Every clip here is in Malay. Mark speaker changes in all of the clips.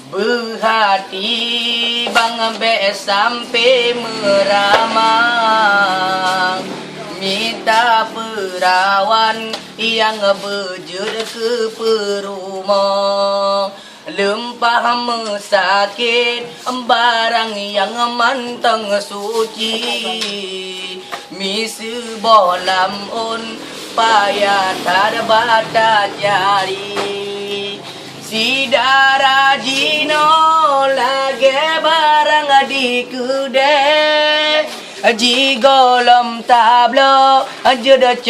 Speaker 1: Berhati bang be sampai meramang, minta perawan yang berjud ke perumah. Lempah mesakit barang yang mantang suci, misi bolam un payah terbata jari. Si darah jino lagi barang di kedai, jigolom tablo jodoh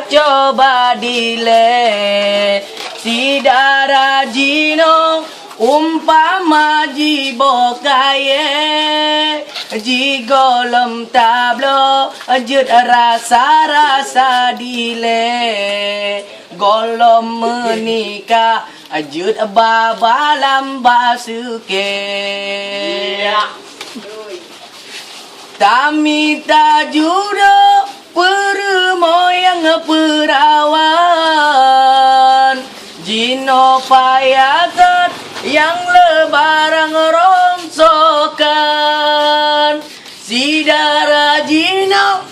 Speaker 1: coba dile. Si darah jino umpama jibokaye, jigolom tablo jodoh rasa dile. Golom menikah ajud babalam basuke, tamita judo permoyang perawan, jino payakat yang lebarang rongsokan. Si darah jino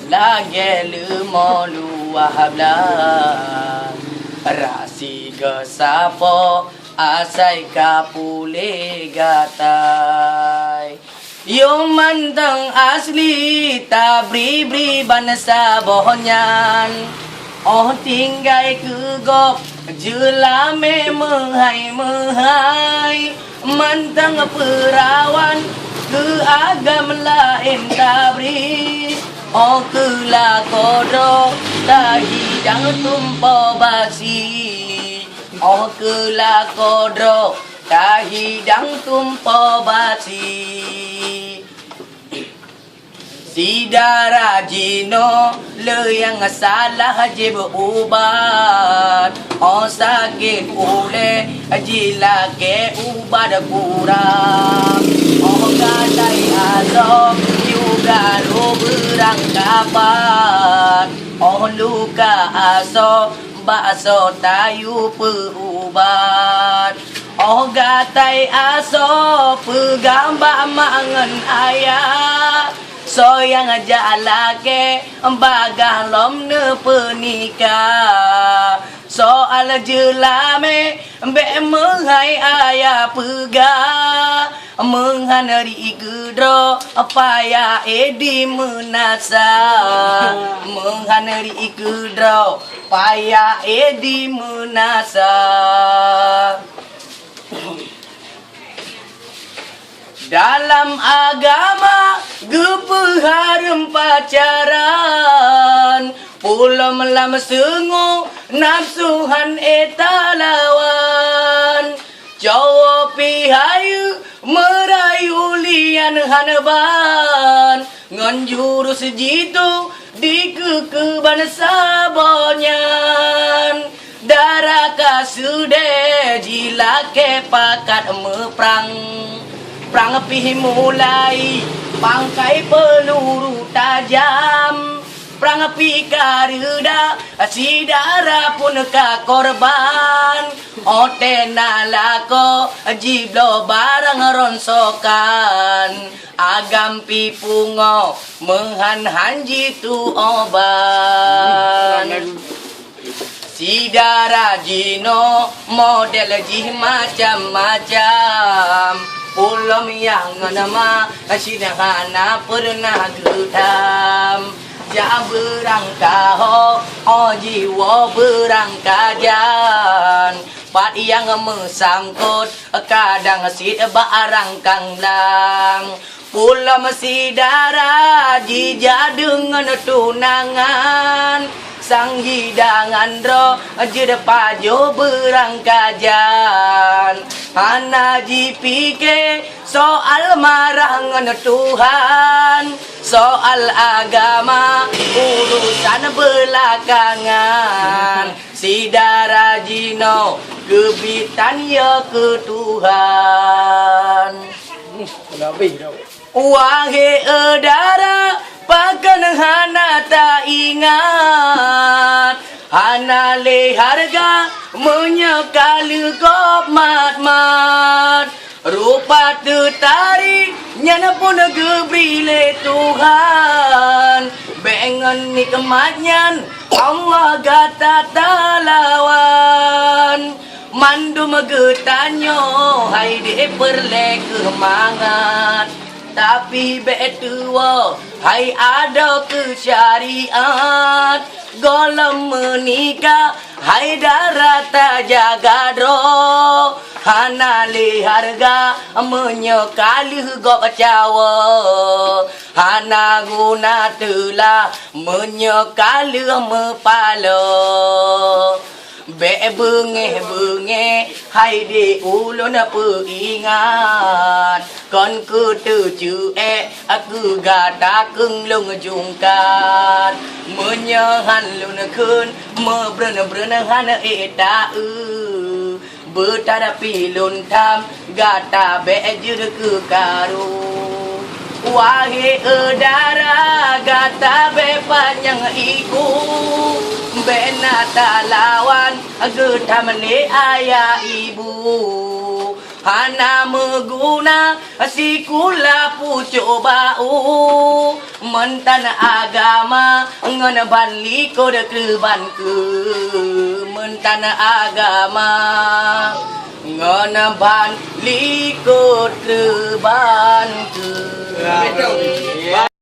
Speaker 1: lagi lemo luah belah, rasi gesapo asai kapule gatai. Yo manteng asli tabri bansa bohonyan, oh tinggai kegop jelame mehai manteng perawan ke agam lain tabri. Oh kela kodok tahi dang tumpo basi, oh kela kodok tahi dang tumpo basi. Si darah jino le yang salah je berubat, oh sakit ule jila ke ubat kurang. Oh gadai azok juga lu berangkapan, oh luka aso bakso tayu perubat. Oh gatai aso pegambak mangan ayah, soyang jalake bagang lom ne penikah. Soal jelame be menghai ayah pegah, menghanari gedro payah edi menasa, menghanari gedro payah edi menasa. Dalam agama gepeharem pacaran, pula melam sengu nafsuhan etalawan. Jawa pihayu merayu lian hanban, ngan jurus jitu di kekeban sabonyan. Darah kasude jilake pakat meprang, perang pih mulai pangkai peluru tajam, perang pih kareda si darah pun ka korban. Ote nalako jiblo barang ronsokan, agam pi pungo menghan hanji tu oban. Si darah jino model jih macam-macam, ulam yang nama sidahana pernah getam. Ja berangkah oh jiwa berangkajan, pat yang mesangkut kadang sid barang kanglang. Ulam si darah jija dengan tunangan, sang hidangan ro jeda pajo berangkajan. Hana jipike soal marah ngan Tuhan, soal agama urusan belakangan. Si darah jino kebitan ya ke Tuhan. Wahai edara pakan hana tak ingat, hana le harga menyekali kop mat. Sepatu tari nyana pun gebrile Tuhan Bengan nikmatnya Allah gata talawan Mandum getanyo hai de perle kemangat Tapi betua hai ada ke syariat Golem menikah hai darata jaga dro Hana li harga menyekali gok cawa Hana guna telah menyekali mepala Be bengeh hai di ulun peingat Kon ku tuju aku gata keng lung jungkat Menyahan lun kun mebrena hana eta Betara pilun tam gata bejur ke karu Wahai edara gata be panjang iku Benata lawan getam ni ayah ibu Hana meguna si kula pucuk bau Mentan agama ngan ban liko de keban ke Mentan agama ngan ban liko keban ke